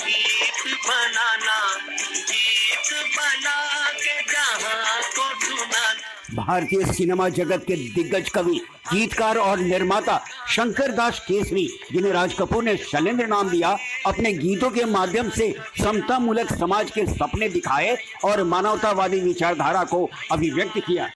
गीत बनाना, गीत बना के जहां को सुनाना। भारतीय सिनेमा जगत के दिग्गज कवि, गीतकार और निर्माता शंकर दास केसरी, जिन्हें राज कपूर ने शैलेंद्र नाम दिया, अपने गीतों के माध्यम से समता मूलक समाज के सपने दिखाए और मानवतावादी विचारधारा को अभिव्यक्त किया।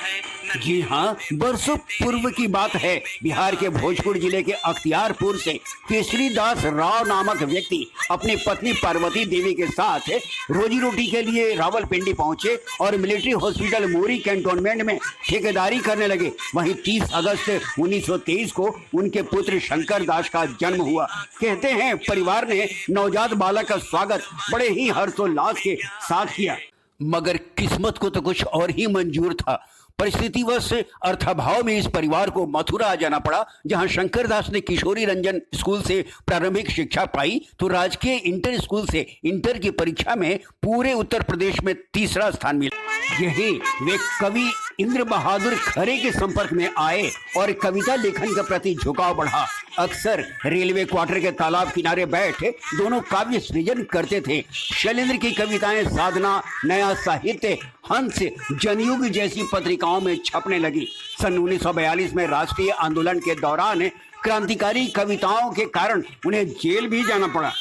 जी हाँ, बरसों पूर्व की बात है। बिहार के भोजपुर जिले के अख्तियारपुर से केसरी दास राव नामक व्यक्ति अपनी पत्नी पार्वती देवी के साथ रोजी रोटी के लिए रावलपिंडी पहुंचे और मिलिट्री हॉस्पिटल मोरी कैंटोनमेंट में ठेकेदारी करने लगे। वहीं 30 अगस्त 1923 को उनके पुत्र शंकर दास का जन्म हुआ। कहते हैं परिवार ने नवजात बालक का स्वागत बड़े ही हर्षोल्लास के साथ किया, मगर किस्मत को तो कुछ और ही मंजूर था। परिस्थितिवश अर्थाभाव में इस परिवार को मथुरा जाना पड़ा, जहां शंकर दास ने किशोरी रंजन स्कूल से प्रारंभिक शिक्षा पाई तो राजकीय इंटर स्कूल से इंटर की परीक्षा में पूरे उत्तर प्रदेश में तीसरा स्थान मिला। यही वे कवि इंद्र बहादुर खरे के संपर्क में आए और कविता लेखन के प्रति झुकाव बढ़ा। अक्सर रेलवे क्वार्टर के तालाब किनारे बैठ दोनों काव्य सृजन करते थे। शैलेंद्र की कविताएं साधना, नया साहित्य, हंस, जनयुग जैसी पत्रिकाओं में छपने लगी। सन 1942 में राष्ट्रीय आंदोलन के दौरान क्रांतिकारी कविताओं के कारण उन्हें जेल भी जाना पड़ा।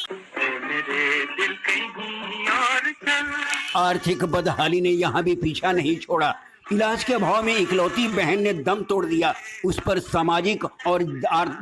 आर्थिक बदहाली ने यहाँ भी पीछा नहीं छोड़ा। इलाज के अभाव में इकलौती बहन ने दम तोड़ दिया। उस पर सामाजिक और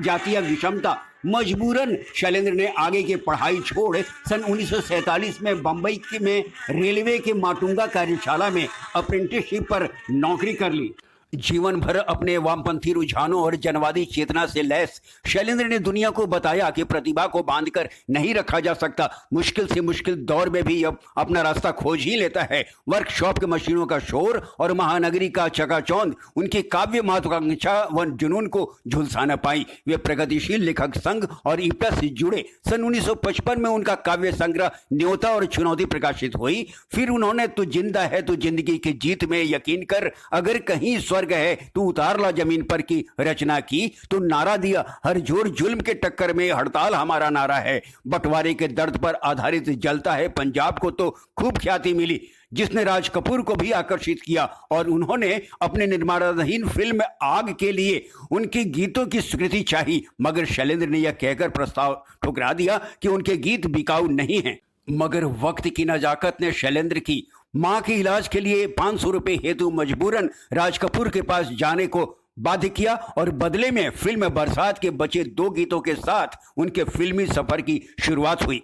जातीय विषमता मजबूरन शैलेंद्र ने आगे की पढ़ाई छोड़ सन 1947 में बंबई में रेलवे के माटुंगा कार्यशाला में अप्रेंटिसशिप पर नौकरी कर ली। जीवन भर अपने वामपंथी रुझानों और जनवादी चेतना से लैस शैलेंद्र ने दुनिया को बताया कि प्रतिभा को बांधकर नहीं रखा जा सकता। मुश्किल से मुश्किल दौर में भी अब अपना रास्ता खोज ही लेता है। वर्कशॉप के मशीनों का शोर और महानगरी का चकाचौंध उनकी काव्य महत्वाकांक्षा व जुनून को झुलसा न पाई। वे प्रगतिशील लेखक संघ और इप्टा से जुड़े। सन 1955 में उनका काव्य संग्रह न्योता और चुनौती प्रकाशित हुई। फिर उन्होंने तू जिंदा है तो जिंदगी की जीत में यकीन कर, अगर कहीं स्वर्ग है तू उतार ला जमीन पर की रचना की। तो नारा दिया, हर जोर जुल्म के टक्कर में हड़ताल हमारा नारा है। बंटवारे के दर्द पर आधारित जलता है पंजाब को तो खूब ख्याति मिली, जिसने राज कपूर को भी आकर्षित किया और उन्होंने अपने निर्माणाधीन फिल्म आग के लिए उनके गीतों की स्वीकृति चाही। मगर शैलेंद्र ने यह कहकर प्रस्ताव ठुकरा दिया कि उनके गीत बिकाऊ नहीं हैं। मगर वक्त की नजाकत ने शैलेंद्र की मां के इलाज के लिए 500 रुपए हेतु मजबूरन राज कपूर के पास जाने को बाध्य किया और बदले में फिल्म बरसात के बचे 2 गीतों के साथ उनके फिल्मी सफर की शुरुआत हुई।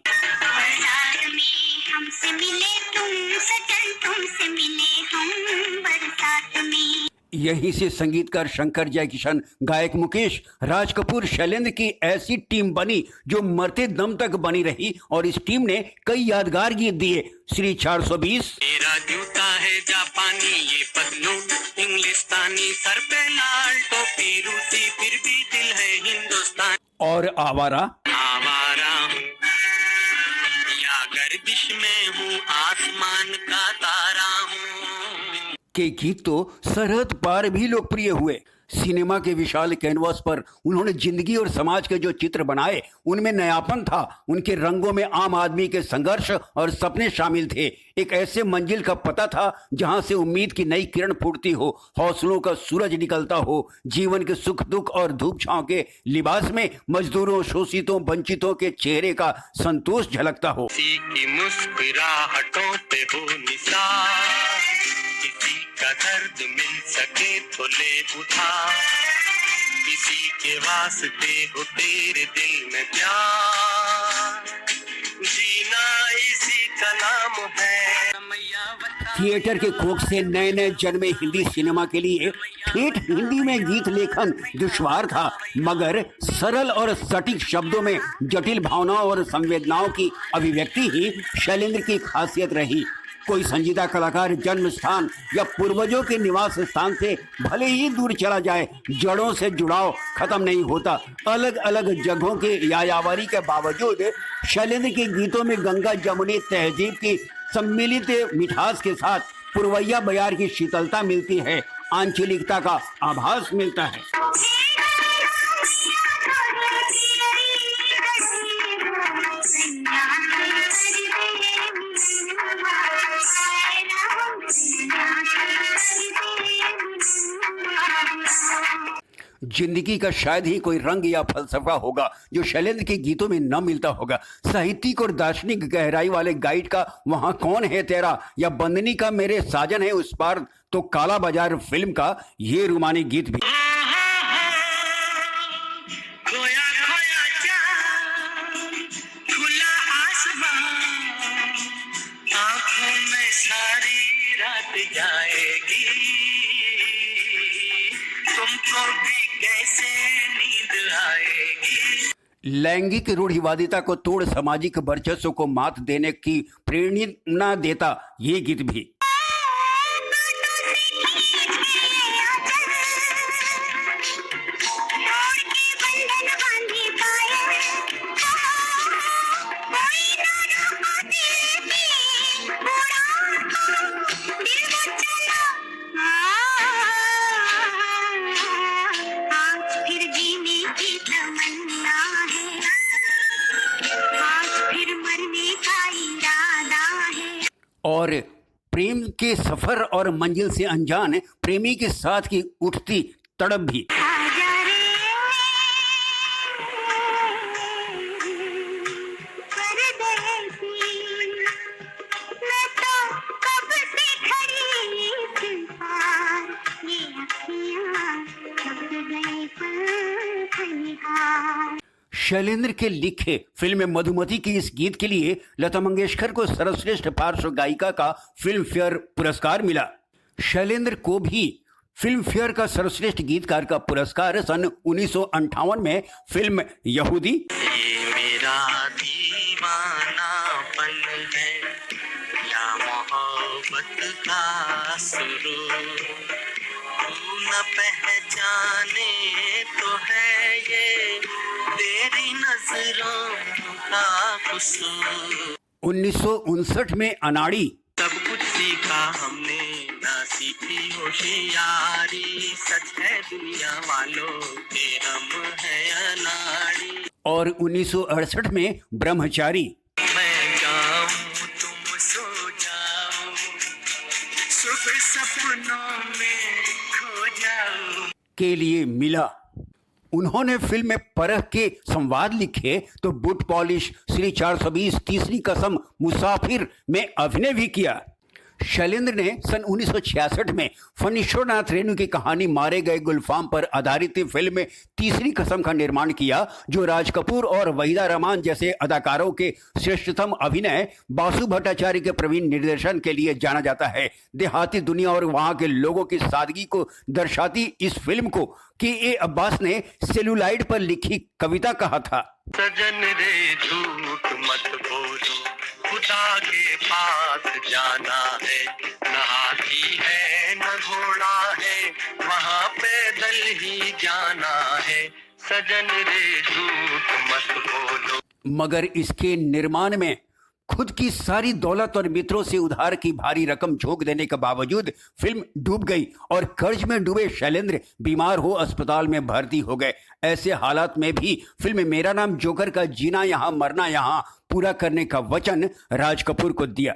यहीं से संगीतकार शंकर, जयकिशन, गायक मुकेश, राज कपूर, शैलेंद्र की ऐसी टीम बनी जो मरते दम तक बनी रही और इस टीम ने कई यादगार गीत दिए। श्री 420, मेरा जूता है जापानी, ये पतलून इंग्लिस्तानी, सर पे लाल टोपी रूसी, फिर भी दिल है हिंदुस्तान, और आवारा हूँ या गर्दिश में हूँ, आसमान का तारा हूँ के गीत तो सरहद पार भी लोकप्रिय हुए। सिनेमा के विशाल कैनवास पर उन्होंने जिंदगी और समाज के जो चित्र बनाए उनमें नयापन था। उनके रंगों में आम आदमी के संघर्ष और सपने शामिल थे। एक ऐसे मंजिल का पता था जहां से उम्मीद की नई किरण फूटती हो, हौसलों का सूरज निकलता हो, जीवन के सुख दुख और धूप छांव के लिबास में मजदूरों, शोषितों, वंचितों के चेहरे का संतोष झलकता हो। किसी की मुस्कुराहटों पे हो निसार, किसी का दर्द मिल सके तो ले उठा, किसी के वास्ते हो तेरे दिल में प्यार, जीना इसी का नाम है। थिएटर के कोख से नए नए जन्मे हिंदी सिनेमा के लिए ठेठ हिंदी में गीत लेखन दुश्वार था, मगर सरल और सटीक शब्दों में जटिल भावनाओं और संवेदनाओं की अभिव्यक्ति ही शैलेंद्र की खासियत रही। कोई संजीदा कलाकार जन्म स्थान या पूर्वजों के निवास स्थान से भले ही दूर चला जाए, जड़ों से जुड़ाव खत्म नहीं होता। अलग अलग जगहों के यायावरी के बावजूद शैलेंद्र के गीतों में गंगा जमुनी तहजीब की सम्मिलित मिठास के साथ पुरवैया बयार की शीतलता मिलती है, आंचलिकता का आभास मिलता है। जिंदगी का शायद ही कोई रंग या फलसफा होगा जो शैलेंद्र के गीतों में न मिलता होगा। साहित्यिक और दार्शनिक गहराई वाले गाइड का वहां कौन है तेरा या बंदनी का मेरे साजन है उस पार, तो काला बाजार फिल्म का ये रूमानी गीत भी। खोया खोया चांद, खुला आसमान, आंखों में सारी रात जाएगी, तुमको भी कैसे नींद आएगी। लैंगिक रूढ़िवादिता को तोड़ सामाजिक वर्चस्व को मात देने की प्रेरणा देता ये गीत भी। और प्रेम के सफर और मंजिल से अनजान प्रेमी के साथ की उठती तड़प भी। शैलेंद्र के लिखे फिल्म मधुमती की इस गीत के लिए लता मंगेशकर को सर्वश्रेष्ठ पार्श्व गायिका का फिल्म फेयर पुरस्कार मिला। शैलेंद्र को भी फिल्म फेयर का सर्वश्रेष्ठ गीतकार का पुरस्कार सन 1958 में फिल्म यहूदी, ये मेरा दीवानापन है या मोहब्बत का सुरूर, तू न पहचाने तो है ये तेरी नजरों का कसूर। 1959 में अनाड़ी, सब कुछ सीखा हमने ना सीखी होशियारी, सच है दुनिया वालों के हम हैं अनाड़ी। और 1968 में ब्रह्मचारी, मैं जाऊं तुम सो जाओ, सुख सपनों में खो जाओ के लिए मिला। उन्होंने फिल्म में परख के संवाद लिखे तो बूट पॉलिश, श्री 420, तीसरी कसम, मुसाफिर में अभिनय भी किया। शैलेंद्र ने सन 1966 में फणीश्वरनाथ रेणु की कहानी मारे गए गुलफाम पर आधारित फिल्म में तीसरी कसम का निर्माण किया, जो राज कपूर और वहीदा रहमान जैसे अदाकारों के श्रेष्ठतम अभिनय, बासु भट्टाचार्य के प्रवीण निर्देशन के लिए जाना जाता है। देहाती दुनिया और वहां के लोगों की सादगी को दर्शाती इस फिल्म को के अब्बास ने सेलुलाइड पर लिखी कविता कहा था। सजन रे झूठ मत बोलो, खुदा के पास जाना है, न हाथी है न घोड़ा है, वहाँ पैदल ही जाना है, सजन रे झूठ मत बोलो। मगर इसके निर्माण में खुद की सारी दौलत और मित्रों से उधार की भारी रकम झोंक देने के बावजूद फिल्म डूब गई और कर्ज में डूबे शैलेंद्र बीमार हो अस्पताल में भर्ती हो गए। ऐसे हालात में भी फिल्म मेरा नाम जोकर का जीना यहाँ मरना यहाँ पूरा करने का वचन राज कपूर को दिया।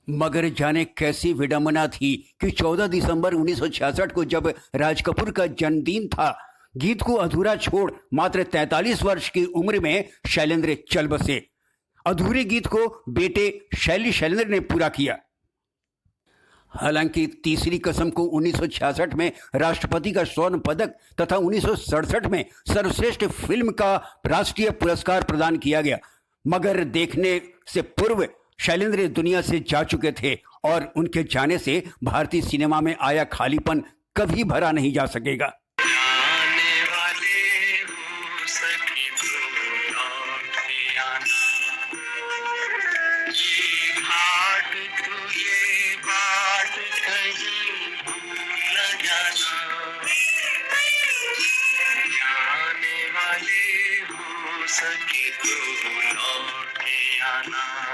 मगर जाने कैसी विडंबना थी कि 14 दिसंबर 1966 को जब राज कपूर का जन्मदिन था, गीत को अधूरा छोड़ मात्र 43 वर्ष की उम्र में शैलेंद्र चल बसे। अधूरे गीत को बेटे शैली शैलेंद्र ने पूरा किया। हालांकि तीसरी कसम को 1966 में राष्ट्रपति का स्वर्ण पदक तथा 1967 में सर्वश्रेष्ठ फिल्म का राष्ट्रीय पुरस्कार प्रदान किया गया, मगर देखने से पूर्व शैलेंद्र दुनिया से जा चुके थे और उनके जाने से भारतीय सिनेमा में आया खालीपन कभी भरा नहीं जा सकेगा। सके तो लौट के जाना।